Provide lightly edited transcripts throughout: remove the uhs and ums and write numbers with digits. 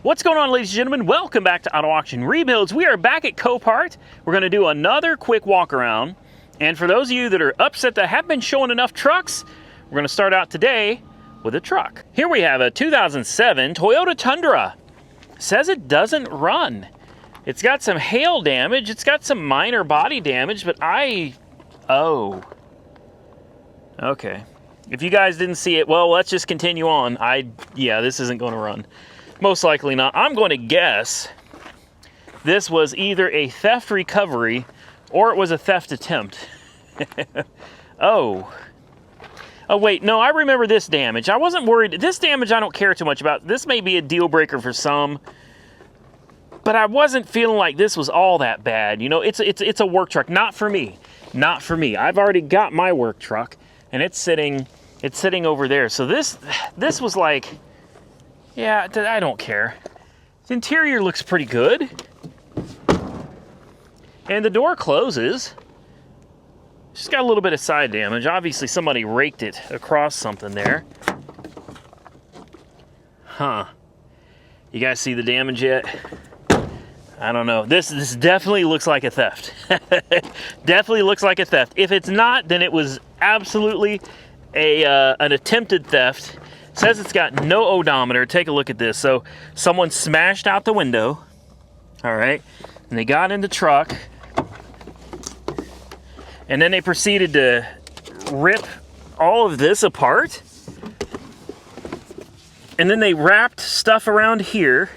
What's going on, ladies and gentlemen? Welcome back to Auto Auction Rebuilds. We are back at Copart. We're going to do another quick walk around. And for those of you that are upset that have been showing enough trucks, we're going to start out today with a truck. Here we have a 2007 Toyota Tundra. Says it doesn't run. It's got some hail damage. It's got some minor body damage, but oh. Okay. If you guys didn't see it, well, let's just continue on. Yeah, this isn't going to run. Most likely not. I'm going to guess this was either a theft recovery or it was a theft attempt. Oh, wait, no, I remember this damage. I wasn't worried. This damage I don't care too much about. This may be a deal breaker for some, but I wasn't feeling like this was all that bad. You know, it's a work truck. Not for me. Not for me. I've already got my work truck, and it's sitting over there. So this was like, yeah, I don't care. The interior looks pretty good. And the door closes. Just got a little bit of side damage. Obviously somebody raked it across something there. Huh. You guys see the damage yet? I don't know. This definitely looks like a theft. Definitely looks like a theft. If it's not, then it was absolutely an attempted theft. Says it's got no odometer. Take a look at this. So someone smashed out the window. All right. And they got in the truck. And then they proceeded to rip all of this apart. And then they wrapped stuff around here.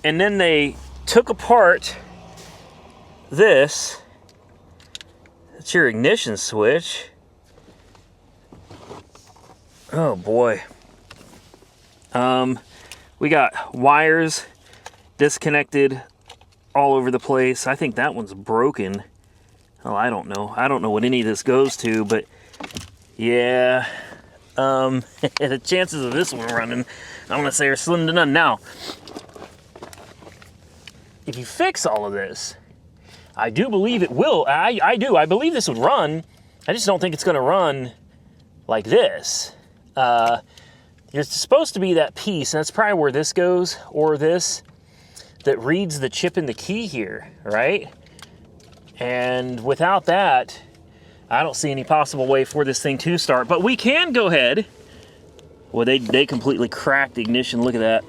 And then they took apart this. That's your ignition switch. Oh boy. We got wires disconnected all over the place. I think that one's broken. Oh, I don't know. I don't know what any of this goes to, but yeah. The chances of this one running, I'm gonna say, are slim to none. Now, if you fix all of this, I do believe it will. I do. I believe this would run. I just don't think it's gonna run like this. There's supposed to be that piece, and that's probably where this goes, or this, that reads the chip in the key here, right? And without that, I don't see any possible way for this thing to start. But we can go ahead. Well, they completely cracked the ignition. Look at that.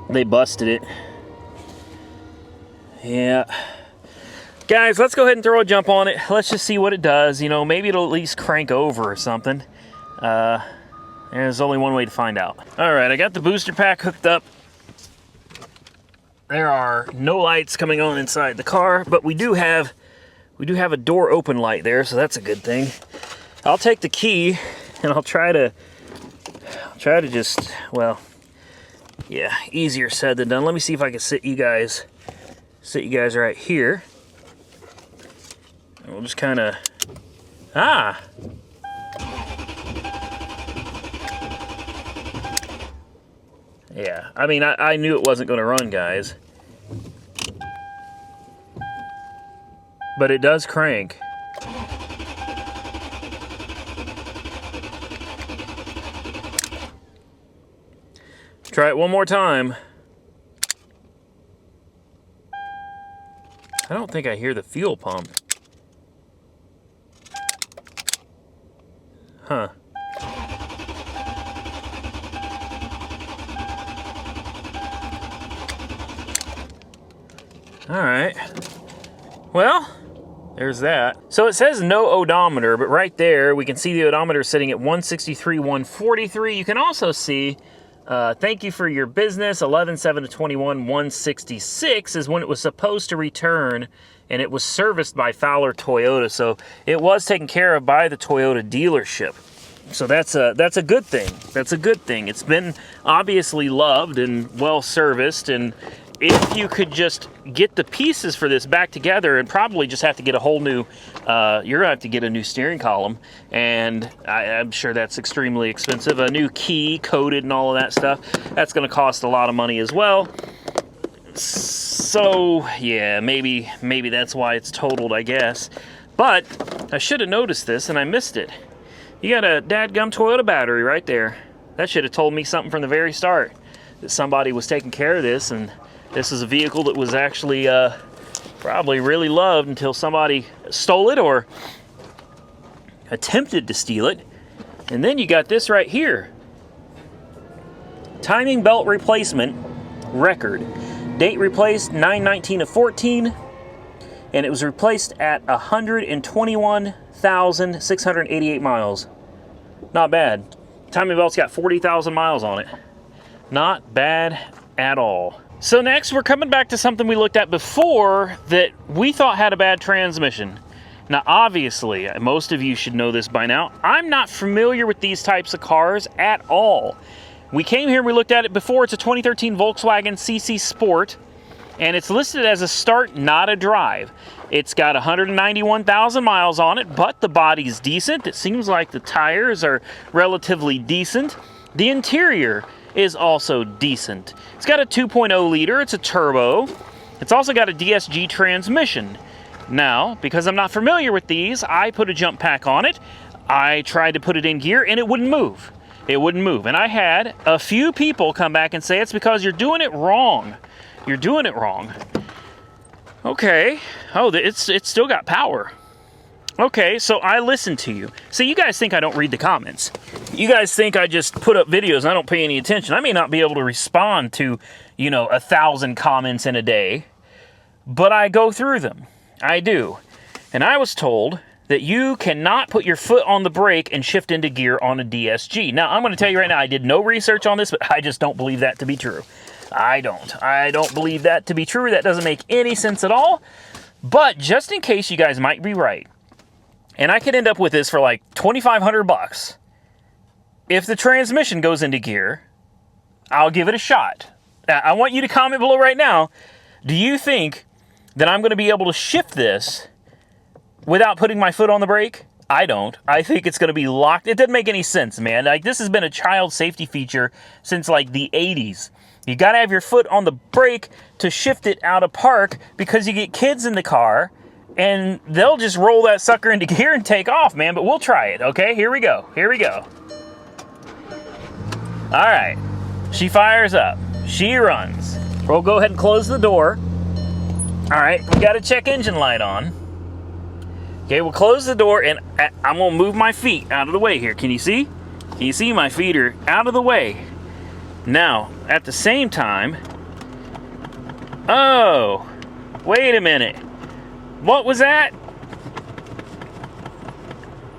They busted it. Yeah. Guys, let's go ahead and throw a jump on it. Let's just see what it does. You know, maybe it'll at least crank over or something. There's only one way to find out. All right, I got the booster pack hooked up. There are no lights coming on inside the car, but we do have a door open light there, so that's a good thing. I'll take the key and I'll try to just, well, yeah, easier said than done. Let me see if I can sit you guys right here. And we'll just kind of, yeah, I mean, I knew it wasn't going to run, guys. But it does crank. Try it one more time. I don't think I hear the fuel pump. Huh. All right, well, there's that. So it says no odometer, but right there, we can see the odometer sitting at 163, 143. You can also see, thank you for your business, 11/7/21, 166 is when it was supposed to return, and it was serviced by Fowler Toyota. So it was taken care of by the Toyota dealership. So that's a good thing. That's a good thing. It's been obviously loved and well serviced, and if you could just get the pieces for this back together, and probably just have to get a whole new, you're gonna have to get a new steering column, and I'm sure that's extremely expensive. A new key, coated and all of that stuff, that's gonna cost a lot of money as well. So yeah, maybe that's why it's totaled, I guess. But I should have noticed this and I missed it. You got a dadgum Toyota battery right there. That should have told me something from the very start. that somebody was taking care of this, and this is a vehicle that was actually probably really loved until somebody stole it or attempted to steal it. And then you got this right here. Timing belt replacement record. Date replaced 9/19 of 14, and it was replaced at 121,688 miles. Not bad. Timing belt's got 40,000 miles on it. Not bad at all. So next, we're coming back to something we looked at before that we thought had a bad transmission. Now, obviously, most of you should know this by now, I'm not familiar with these types of cars at all. We came here and we looked at it before. It's a 2013 Volkswagen CC Sport, and it's listed as a start, not a drive. It's got 191,000 miles on it, but the body's decent. It seems like the tires are relatively decent. The interior is also decent. It's got a 2.0 liter, it's a turbo. It's also got a DSG transmission. Now, because I'm not familiar with these, I put a jump pack on it. I tried to put it in gear and it wouldn't move. It wouldn't move. And I had a few people come back and say, it's because you're doing it wrong. You're doing it wrong. Okay. Oh, it's still got power. Okay, so I listened to you. So you guys think I don't read the comments. You guys think I just put up videos and I don't pay any attention. I may not be able to respond to, 1,000 comments in a day, but I go through them. I do. And I was told that you cannot put your foot on the brake and shift into gear on a DSG. Now, I'm going to tell you right now, I did no research on this, but I just don't believe that to be true. I don't believe that to be true. That doesn't make any sense at all. But just in case you guys might be right, and I could end up with this for like $2,500. If the transmission goes into gear, I'll give it a shot. I want you to comment below right now. Do you think that I'm going to be able to shift this without putting my foot on the brake? I don't. I think it's going to be locked. It doesn't make any sense, man. Like, this has been a child safety feature since like the 80s. You got to have your foot on the brake to shift it out of park because you get kids in the car and they'll just roll that sucker into gear and take off, man. But we'll try it, okay? Here we go. Here we go. All right. She fires up. She runs. We'll go ahead and close the door. All right. We got a check engine light on. Okay, we'll close the door, and I'm going to move my feet out of the way here. Can you see? Can you see my feet are out of the way? Now, at the same time... Oh! Wait a minute. What was that?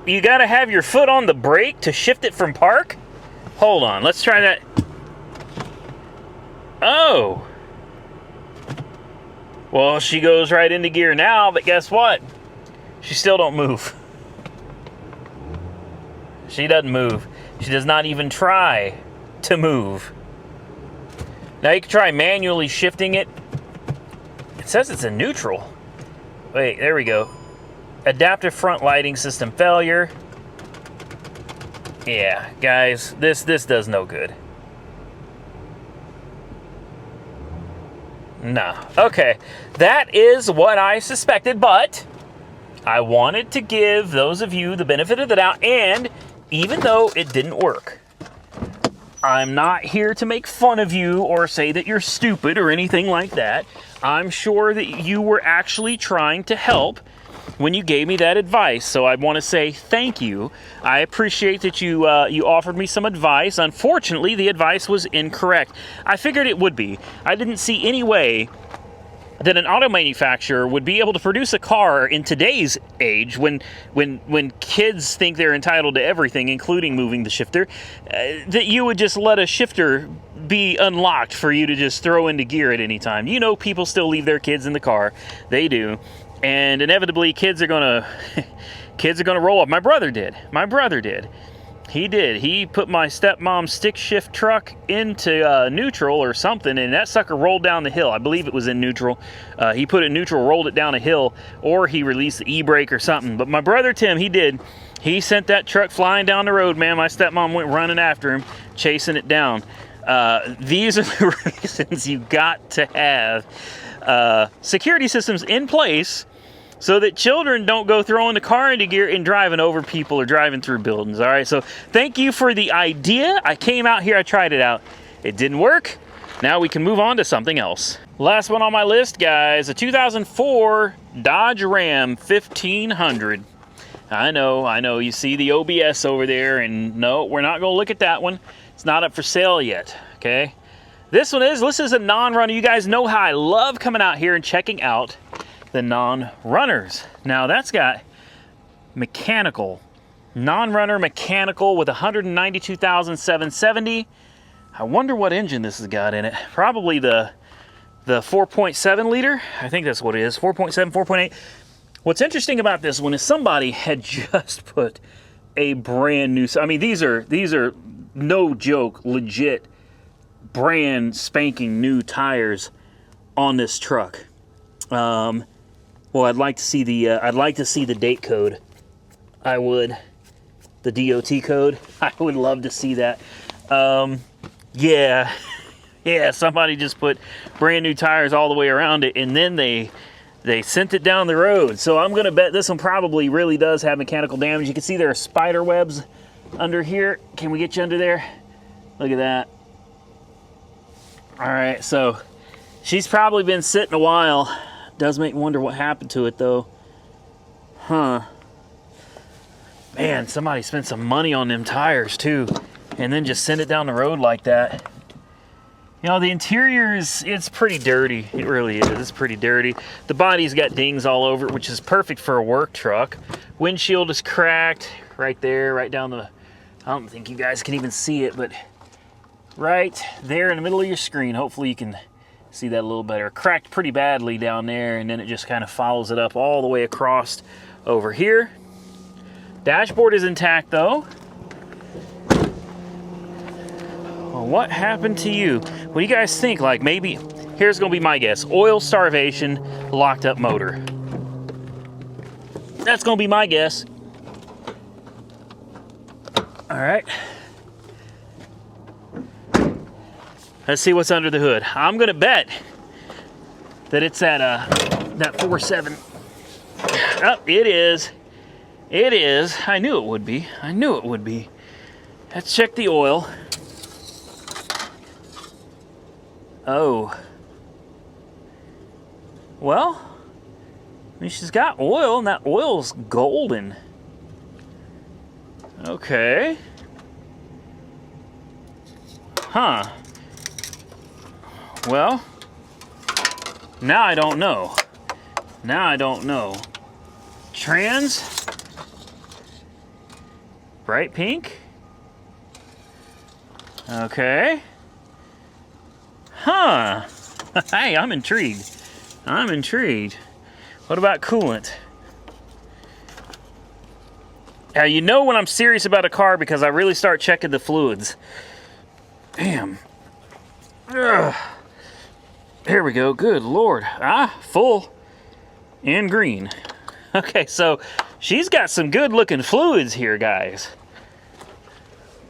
You gotta have your foot on the brake to shift it from park? Hold on, let's try that. Oh! Well, she goes right into gear now, but guess what? She still don't move. She doesn't move. She does not even try to move. Now you can try manually shifting it. It says it's in neutral. Wait, there we go. Adaptive front lighting system failure. Yeah, guys, this does no good. No. Okay, that is what I suspected, but I wanted to give those of you the benefit of the doubt, and even though it didn't work, I'm not here to make fun of you or say that you're stupid or anything like that. I'm sure that you were actually trying to help when you gave me that advice, so I want to say thank you. I appreciate that you offered me some advice. Unfortunately, the advice was incorrect. I figured it would be. I didn't see any way that an auto manufacturer would be able to produce a car in today's age when kids think they're entitled to everything, including moving the shifter, that you would just let a shifter be unlocked for you to just throw into gear at any time. You know, people still leave their kids in the car. They do. And inevitably kids are gonna roll up. My brother did. He did. He put my stepmom's stick shift truck into neutral or something, and that sucker rolled down the hill. I believe it was in neutral. He put it in neutral, rolled it down a hill, or he released the e-brake or something. But my brother Tim, he did. He sent that truck flying down the road, man. My stepmom went running after him, chasing it down. These are the reasons you got to have security systems in place so that children don't go throwing the car into gear and driving over people or driving through buildings. All right, so thank you for the idea. I came out here, I tried it out. It didn't work. Now we can move on to something else. Last one on my list, guys, a 2004 Dodge Ram 1500. I know, you see the OBS over there, and no, we're not gonna look at that one. It's not up for sale yet, okay? This is a non-runner. You guys know how I love coming out here and checking out the non-runners. Now that's got mechanical, non-runner mechanical with 192,770. I wonder what engine this has got in it. Probably the 4.7 liter. I think that's what it is, 4.7, 4.8. What's interesting about this one is somebody had just put a brand new, I mean, these are no joke, legit, brand spanking new tires on this truck. Well, I'd like to see the date code. I would. The DOT code. I would love to see that. Yeah, somebody just put brand new tires all the way around it, and then they sent it down the road. So I'm gonna bet this one probably really does have mechanical damage. You can see there are spider webs under here. Can we get you under there? Look at that. All right, so she's probably been sitting a while. Does make me wonder what happened to it though. Huh. Man, somebody spent some money on them tires too, and then just send it down the road like that. You know, the interior it's pretty dirty. It really is. It's pretty dirty. The body's got dings all over it, which is perfect for a work truck. Windshield is cracked right there, right down the, I don't think you guys can even see it, but right there in the middle of your screen. Hopefully you can see that a little better. Cracked pretty badly down there, and then it just kind of follows it up all the way across over here. Dashboard is intact though. Well, what happened to you? What do you guys think? Like, maybe, here's gonna be my guess. Oil starvation, locked up motor. That's gonna be my guess. All right. Let's see what's under the hood. I'm gonna bet that it's that 4.7. Oh, it is. It is. I knew it would be. I knew it would be. Let's check the oil. Oh. Well, I mean, she's got oil, and that oil's golden. Okay. Huh. Well, now I don't know. Now I don't know. Trans? Bright pink? Okay. Huh. Hey, I'm intrigued. I'm intrigued. What about coolant? Now, you know when I'm serious about a car because I really start checking the fluids. Damn. Ugh. Here we go. Good Lord. Full and green. Okay, so she's got some good looking fluids here, guys.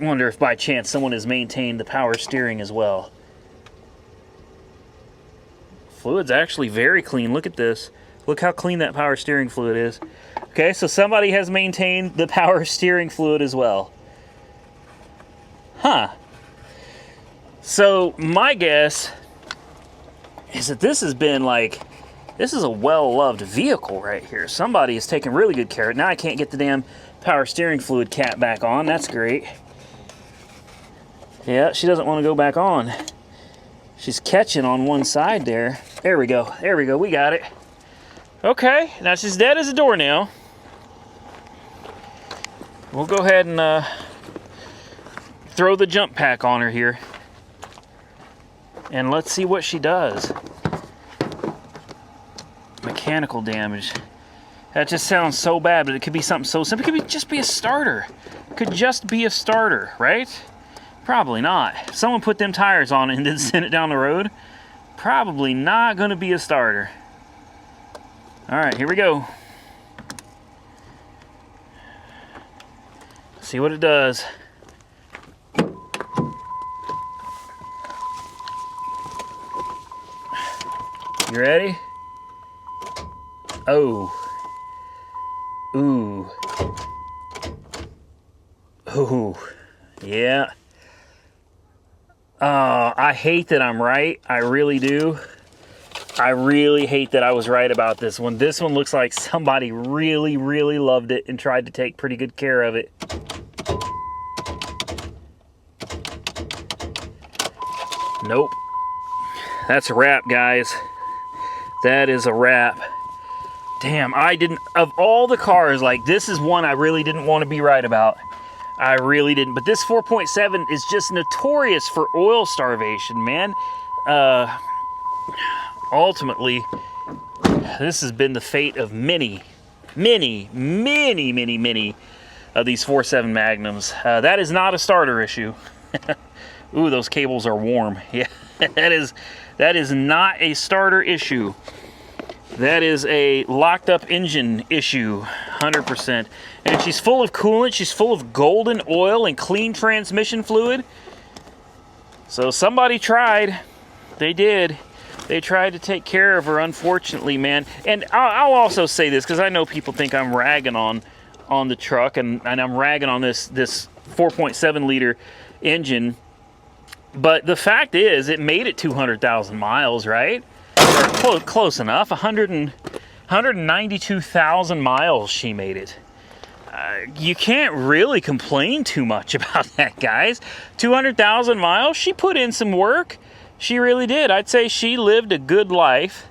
Wonder if by chance someone has maintained the power steering as well. Fluid's actually very clean. Look at this. Look how clean that power steering fluid is. Okay, so somebody has maintained the power steering fluid as well. Huh. So my guess is that this has been like, this is a well-loved vehicle right here. Somebody has taken really good care of it. Now I can't get the damn power steering fluid cap back on. That's great. Yeah, she doesn't want to go back on. She's catching on one side there. There we go. There we go. We got it. Okay, now she's dead as a doornail. We'll go ahead and throw the jump pack on her here. And let's see what she does. Mechanical damage. That just sounds so bad, but it could be something so simple. It could just be a starter. It could just be a starter, right? Probably not. If someone put them tires on it and then sent it down the road, probably not going to be a starter. All right, here we go. See what it does. You ready? Oh. Ooh. Ooh. Yeah. I hate that I'm right. I really do. I really hate that I was right about this one. This one looks like somebody really, really loved it and tried to take pretty good care of it. Nope. That's a wrap, guys. That is a wrap. Damn, of all the cars, like, this is one I really didn't want to be right about. I really didn't. But this 4.7 is just notorious for oil starvation, man. Ultimately, this has been the fate of many of these 4.7 Magnums. That is not a starter issue. Ooh, those cables are warm. Yeah, that is not a starter issue. That is a locked up engine issue, 100%. And she's full of coolant, she's full of golden oil and clean transmission fluid. So somebody tried. They did. They tried to take care of her, unfortunately, man. And I'll also say this, because I know people think I'm ragging on the truck, and I'm ragging on this 4.7 liter engine. But the fact is, it made it 200,000 miles, right? Or close enough. 192,000 miles she made it. You can't really complain too much about that, guys. 200,000 miles, she put in some work. She really did. I'd say she lived a good life,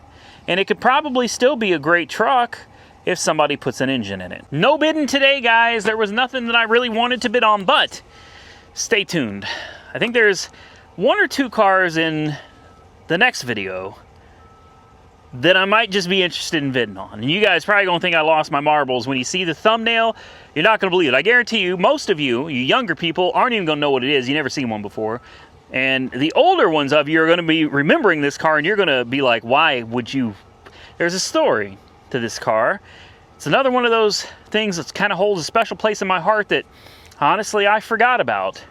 and it could probably still be a great truck if somebody puts an engine in it. No bidding today, guys. There was nothing that I really wanted to bid on, but stay tuned. I think there's 1 or 2 cars in the next video that I might just be interested in bidding on. And you guys probably gonna think I lost my marbles. When you see the thumbnail, you're not gonna believe it. I guarantee you, most of you younger people, aren't even gonna know what it is. You never seen one before. And the older ones of you are gonna be remembering this car, and you're gonna be like, why would you? There's a story to this car. It's another one of those things that kind of holds a special place in my heart that, honestly, I forgot about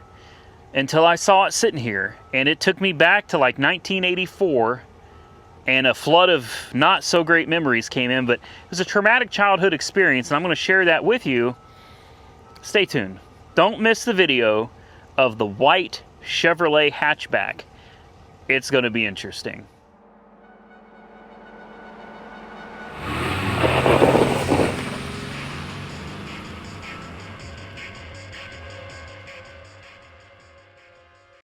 until I saw it sitting here. And it took me back to like 1984, and a flood of not so great memories came in, but it was a traumatic childhood experience, and I'm gonna share that with you. Stay tuned. Don't miss the video of the white Chevrolet hatchback. It's gonna be interesting.